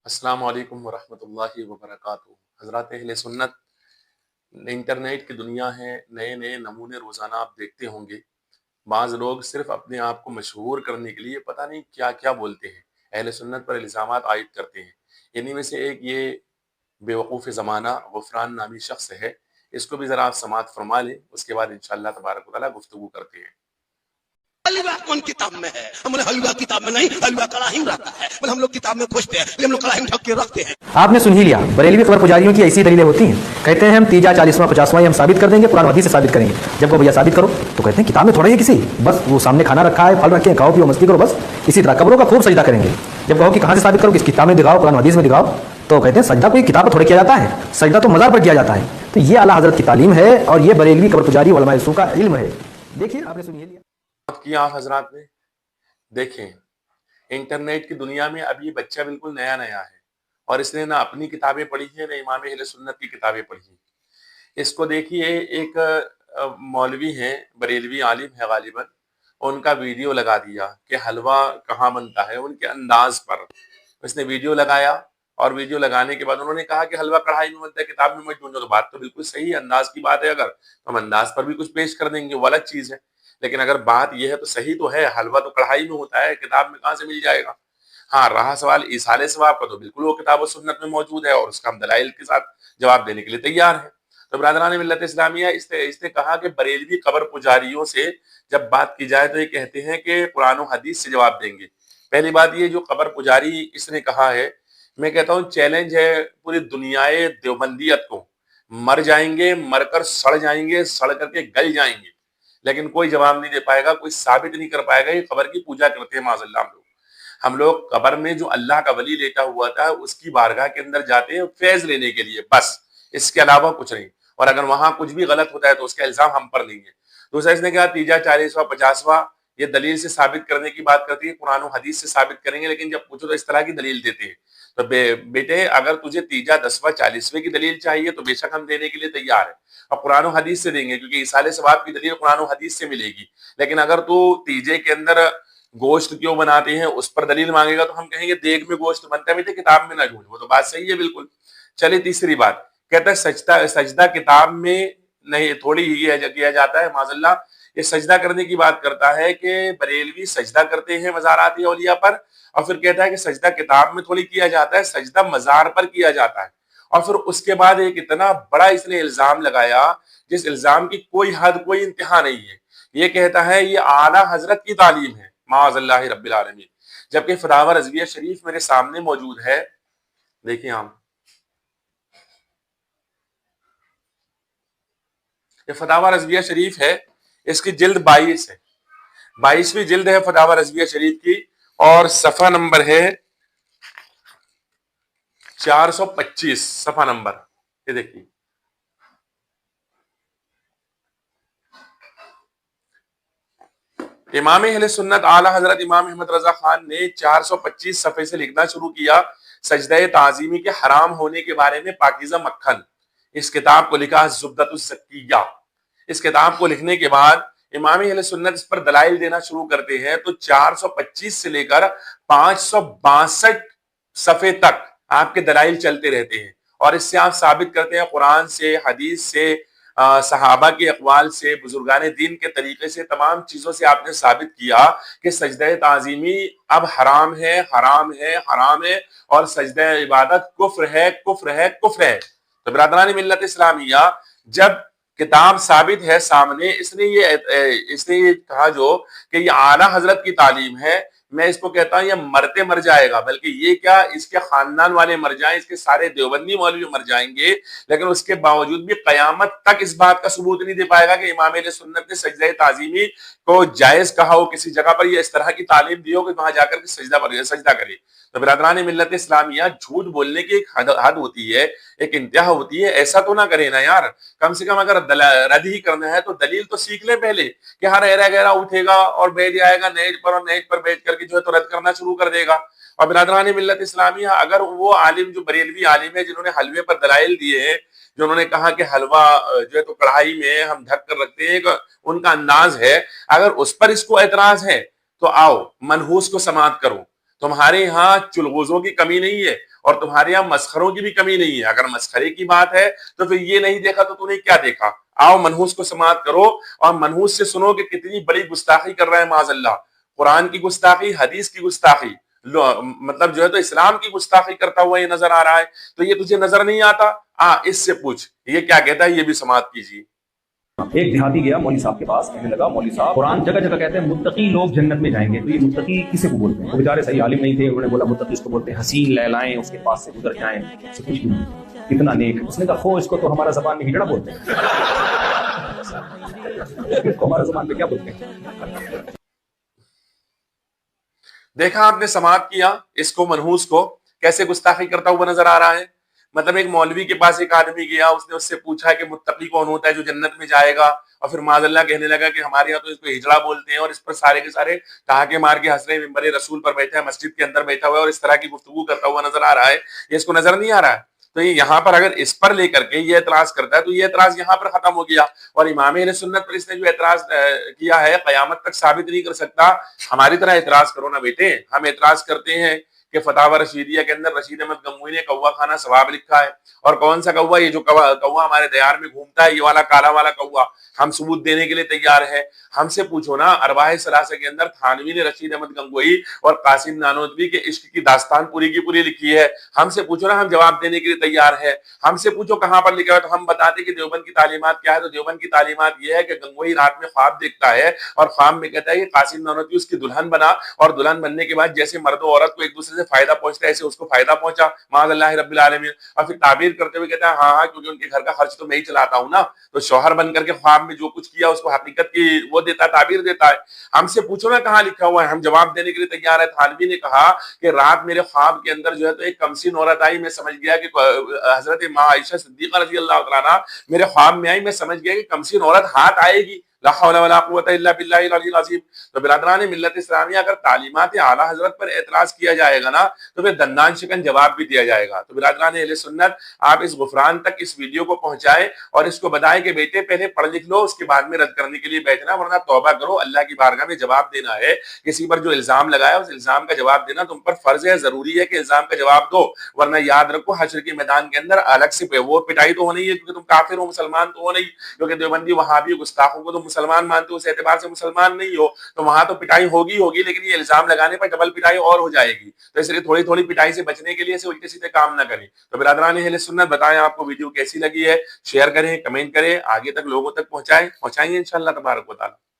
अस्सलाम वालेकुम वरहमतुल्लाहि वबरकातुहू। हज़रात अहले सुन्नत, इंटरनेट की दुनिया है, नए-नए नमूने रोज़ाना आप देखते होंगे। बाज़ लोग सिर्फ़ अपने आप को मशहूर करने के लिए पता नहीं क्या-क्या बोलते हैं, अहले सुन्नत पर इल्ज़ामात आयद करते हैं। इन्हीं में से एक ये बेवकूफ़ ज़माना गुफ़रान नामी शख़्स है। इसको भी ज़रा आप समाअत फ़रमा लें, उसके बाद इंशाअल्लाह तबारक व तआला गुफ्तगू करते हैं। हलवा कौन किताब में है? हम बोले हलवा किताब में नहीं, हलवा कड़ाही में रहता है। बोले हम लोग किताब में खोजते हैं, हम लोग कड़ाही में ढक के रखते हैं। आपने सुन ही लिया, बरेलवी कबर पुजारियों की ऐसी दलीलें होती हैं। कहते हैं हम तीजा 40वां 50वां हम साबित कर देंगे, कुरान हदीस से साबित करेंगे। जब को भैया साबित करो तो कहते हैं किताब में थोड़ा ही किसी, बस वो सामने खाना रखा है, फल रखे हैं, खाओ पियो मस्ती करो, बस इसी तरह कब्रों का खूब सजदा करेंगे। जब कहो कि कहाँ से साबित करो, किस किताब में दिखाओ, कुरान हदीस में दिखाओ, तो कहते हैं सजदा कोई किताब पर थोड़े किया जाता है, सजदा तो मज़ार पर किया जाता है। तो ये आला हजरत की तालीम है और ये बरेलवी कबर पुजारी उलमाए सू का इल्म है। देखिए आपने सुनिए लिया किया आप हज़रात ने, देखें, इंटरनेट की दुनिया में अब ये बच्चा बिल्कुल नया-नया है और इसने ना अपनी किताबें पढ़ी हैं, ना इमाम अहले सुन्नत की किताबें पढ़ी हैं। इसको देखिए, एक मौलवी हैं, बरेलवी आलिम है गालिबन, उनका वीडियो लगा दिया कि हलवा कहाँ बनता है, उनके अंदाज़ पर। उसने वीडियो लगाया और वीडियो लगाने के बाद उन्होंने कहा कि हलवा कढ़ाई में बनता है, किताब में मत ढूँढो। तो बात तो बिल्कुल सही है, अंदाज़ की बात है अगर, तो हम अंदाज़ पर भी कुछ पेश कर देंगे, वो अलग चीज़ है। लेकिन अगर बात ये है तो सही तो है, हलवा तो कढ़ाई में होता है, किताब में कहाँ से मिल जाएगा? हाँ, रहा सवाल ईसाले सवाब का, तो बिल्कुल वो किताब व सुन्नत में मौजूद है और उसका हम दलाइल के साथ जवाब देने के लिए तैयार हैं। तो बिरादरान मिल्लत इस्लामिया, इसने इसने कहा कि बरेलवी कब्र पुजारियों से जब बात की जाए तो ये कहते हैं कि कुरान और हदीस से जवाब देंगे। पहली बात ये, जो कब्र पुजारी इसने कहा है, मैं कहता हूँ चैलेंज है पूरी दुनियाए देवबंदियत को। मर जाएँगे, मरकर सड़ जाएँगे, सड़ करके गल जाएँगे, लेकिन कोई जवाब नहीं दे पाएगा, कोई साबित नहीं कर पाएगा ये कब्र की पूजा करते हैं माज़अल्लाह हम लोग। हम लोग कब्र में जो अल्लाह का वली लेटा हुआ था, उसकी बारगाह के अंदर जाते हैं फैज़ लेने के लिए, बस, इसके अलावा कुछ नहीं। और अगर वहाँ कुछ भी गलत होता है तो उसका इल्ज़ाम हम पर नहीं है। दूसरा, इसने कहा तीजा 40वां 50वां ये दलील से साबित करने की बात करती है, कुरान और हदीस से साबित करेंगे, लेकिन जब पूछो तो इस तरह की दलील देते हैं। तो बेटे, अगर तुझे तीजा 10वां 40वें की दलील चाहिए तो बेशक हम देने के लिए तैयार हैं और कुरान और हदीस से देंगे, क्योंकि इसाले सवाब की दलील कुरान और हदीस से मिलेगी। लेकिन अगर तू तीजे के अंदर गोश्त क्यों बनाते हैं उस पर दलील मांगेगा तो हम कहेंगे देग में गोश्त बनता है बेटे, किताब में ना ढूंढ। वो तो बात सही है बिल्कुल। चलिए तीसरी बात, कहता है सजदा सजदा किताब में नहीं थोड़ी ही किया जाता है, माज़अल्लाह। ये सजदा करने की बात करता है कि बरेलवी सजदा करते हैं मज़ारात औलिया पर, और फिर कहता है कि सजदा किताब में थोड़ी किया जाता है, सजदा मज़ार पर किया जाता है। और फिर उसके बाद एक इतना बड़ा इसने इल्ज़ाम लगाया, जिस इल्ज़ाम की कोई हद कोई इंतहा नहीं है। ये कहता है ये आला हज़रत की तालीम है, माअज़ल्लाहि रब्बिल आलमीन। जबकि फतावा रज़विया शरीफ मेरे सामने मौजूद है, देखिए आप, ये फतावा रज़विया शरीफ है, इसकी जिल्द 22 है, 22वीं जिल्द है फतावा रज़विया शरीफ की, और सफ़ा नंबर है 425, सफ़ा नंबर, ये देखिए। इमाम अहले सुन्नत आला हजरत इमाम अहमद रजा खान ने 425 सफ़े से लिखना शुरू किया, सजदे ताज़ीमी के हराम होने के बारे में पाकीज़ा मक्खन। इस किताब को लिखा ज़ुब्दतुस ज़क्किया। इस किताब को लिखने के बाद इमाम अहले सुन्नत इस पर दलाइल देना शुरू करते हैं, तो 425 से लेकर 562 सफ़े तक आपके दलाइल चलते रहते हैं और इससे आप साबित करते हैं कुरान से, हदीस से, सहाबा के अक़वाल से, बुजुर्गान दीन के तरीके से, तमाम चीज़ों से आपने साबित किया कि सजदे ताज़ीमी अब हराम है, हराम है, हराम है, और सजदे इबादत कुफ्र है, कुफ्र है, कुफ्र है। तो बिरादरान मिल्लत इस्लामिया, जब किताब साबित है सामने, इसने ये कहा जो कि ये आला हजरत की तालीम है, मैं इसको कहता हूं ये मरते मर जाएगा, बल्कि ये क्या, इसके खानदान वाले मर जाएं, इसके सारे देवबंदी मौलवी मर जाएंगे, लेकिन उसके बावजूद भी कयामत तक इस बात का सबूत नहीं दे पाएगा कि इमाम अहले सुन्नत ने सजदा ताज़ीमी को जायज कहा हो किसी जगह पर, या इस तरह की तालीम दी हो कि वहां जाकर के सजदा करे। तो बिरादरान मिल्लत इस्लामिया, झूठ बोलने की एक हद होती है, एक इंतहा होती है, ऐसा तो ना करे ना यार। कम से कम अगर रद्द ही करना है तो दलील तो सीख ले पहले, कि हर एरा गहरा उठेगा और बैठ जाएगा नेट पर, और नेट पर बैठ करके जो है तो रद्द करना शुरू कर देगा। और बिरादरान मिल्लत इस्लामिया, अगर वो आलिम जो बरेलवी आलिम है जिन्होंने हलवे पर दलाइल दिए हैं, जो उन्होंने कहा कि हलवा जो है तो कढ़ाई में हम ढक कर रखते हैं, उनका अंदाज है, अगर उस पर इसको एतराज है तो आओ मनहूस को समाप्त करो। तुम्हारे यहाँ चुलगुजों की कमी नहीं है اور تمہارے یہاں مسخروں کی بھی کمی نہیں ہے. اگر مسخرے کی بات ہے تو پھر یہ نہیں دیکھا تو نے کیا دیکھا؟ آؤ منحوس کو سماعت کرو اور منحوس سے سنو کہ کتنی بڑی گستاخی کر رہا ہے معاذ اللہ. قرآن کی گستاخی، حدیث کی گستاخی، مطلب جو ہے تو اسلام کی گستاخی کرتا ہوا یہ نظر آ رہا ہے. تو یہ تجھے نظر نہیں آتا؟ اس سے پوچھ یہ کیا کہتا ہے، یہ بھی سماعت کیجیے. ایک دیہاتی گیا مولوی صاحب کے پاس، کہنے لگا مولوی صاحب قرآن جگہ جگہ کہتے ہیں متقی لوگ جنت میں جائیں گے، تو یہ متقی کسے کو بولتے ہیں؟ وہ بیچارے صحیح عالم نہیں تھے، انہوں نے بولا متقی اس کو بولتے ہیں حسین لیلائیں اس کے پاس سے گزر جائیں، اس سے کچھ بھی نہیں، کتنا نیک. اس نے کہا خو اس کو تو ہمارا زبان میں ہجڑا بولتے ہیں. اس کو ہمارا زبان میں کیا بولتے ہیں؟ دیکھا آپ نے سماعت کیا اس کو، منحوس کو کیسے گستاخی کرتا ہوا نظر آ رہا ہے. مطلب ایک مولوی کے پاس ایک آدمی گیا، اس نے اس سے پوچھا کہ متقی کون ہوتا ہے جو جنت میں جائے گا، اور پھر معاذ اللہ کہنے لگا کہ ہمارے یہاں تو اس کو ہجڑا بولتے ہیں، اور اس پر سارے کے سارے ٹھہاکے مار کے ہنس رہے ہیں، ممبر رسول پر بیٹھا ہے، مسجد کے اندر بیٹھا ہوا ہے اور اس طرح کی گفتگو کرتا ہوا نظر آ رہا ہے. یہ اس کو نظر نہیں آ رہا ہے. تو یہ یہاں پر اگر اس پر لے کر کے یہ اعتراض کرتا ہے تو یہ اعتراض یہاں پر ختم ہو گیا. اور امام اہل سنت پر اس نے جو اعتراض کیا ہے قیامت تک ثابت نہیں کر سکتا. ہماری طرح اعتراض کرو نا بیٹے. ہم اعتراض کرتے ہیں کہ فتاوی رشیدیہ کے اندر رشید احمد گنگوئی نے کوا کھانا ثواب لکھا ہے. اور کون سا کوا؟ یہ جو کوا ہمارے دیار میں گھومتا ہے، یہ والا کالا والا کوا. ہم ثبوت دینے کے لیے تیار ہیں. ہم سے پوچھو نا، ارواح ثلاثہ کے اندر تھانوی نے رشید احمد گنگوئی اور قاسم نانوتوی کے عشق کی داستان پوری کی پوری لکھی ہے. ہم سے پوچھو نا، ہم جواب دینے کے لیے تیار ہیں. ہم سے پوچھو کہاں پر لکھا ہے تو ہم بتاتے کہ دیوبند کی تعلیمات کیا ہے. تو دیوبند کی تعلیمات یہ ہے کہ گنگوئی رات میں خواب دیکھتا ہے اور خواب میں کہتا ہے کہ قاسم نانوتوی اس کی دلہن بنا، اور دلہن بننے کے بعد جیسے مرد و عورت کو ایک دوسرے سے فائدہ پہنچتا ہے ایسے اس کو فائدہ پہنچا معاذ اللہ رب العالمین. اور پھر تعبیر کرتے ہوئے کہتا ہے ہاں کیونکہ ان کے گھر کا خرچ تو میں ہی چلاتا ہوں نا. تو شوہر بن کر کے خواب میں جو کچھ کیا اس کو حقیقت کی وہ دیتا ہے، تعبیر دیتا ہے. ہم سے پوچھو نا کہاں لکھا ہوا ہے، ہم جواب دینے کے لیے تیار ہے. تھانوی نے کہا کہ رات میرے خواب کے اندر جو ہے تو ایک کمسن عورت آئی، میں سمجھ گیا کہ حضرت ماں عائشہ صدیقہ رضی اللہ تعالیٰ عنہا میرے خواب میں آئی، میں سمجھ گیا کہ کمسن عورت ہاتھ آئے گی. لا حول ولا قوت الا باللہ العلی العظیم. تو برادران ملت اسلامیہ اگر تعلیمات اعلیٰ حضرت پر اعتراض کیا جائے گا نا تو پھر دندان شکن جواب بھی دیا جائے گا. تو برادران اہل سنت، آپ اس غفران تک اس ویڈیو کو پہنچائیں اور اس کو بتائیں کہ بیٹے پہلے پڑھ لکھ لو، اس کے بعد میں رد کرنے کے لیے بیٹھنا، ورنہ توبہ کرو. اللہ کی بارگاہ میں جواب دینا ہے. کسی پر جو الزام لگایا اس الزام کا جواب دینا تم پر فرض ہے، ضروری ہے کہ الزام کا جواب دو. ورنہ یاد رکھو حشر کے میدان کے اندر الگ سے وہ پٹائی تو ہو نہیں ہے کیونکہ تم کافر ہو، مسلمان تو ہو نہیں. کیونکہ دیوبندی وہابی گستاخوں کو تم مسلمان مانتے ہو، اس اعتبار سے مسلمان نہیں ہو. تو وہاں تو پٹائی ہوگی، لیکن یہ الزام لگانے پر ڈبل پٹائی اور ہو جائے گی. تو اس لیے تھوڑی تھوڑی پٹائی سے بچنے کے لیے اسے الٹے سیدھے کام نہ کریں. تو برادران اہل سنت بتائیں آپ کو ویڈیو کیسی لگی ہے، شیئر کریں، کمنٹ کریں، آگے تک لوگوں تک پہنچائیں گے انشاءاللہ تبارک و تعالی.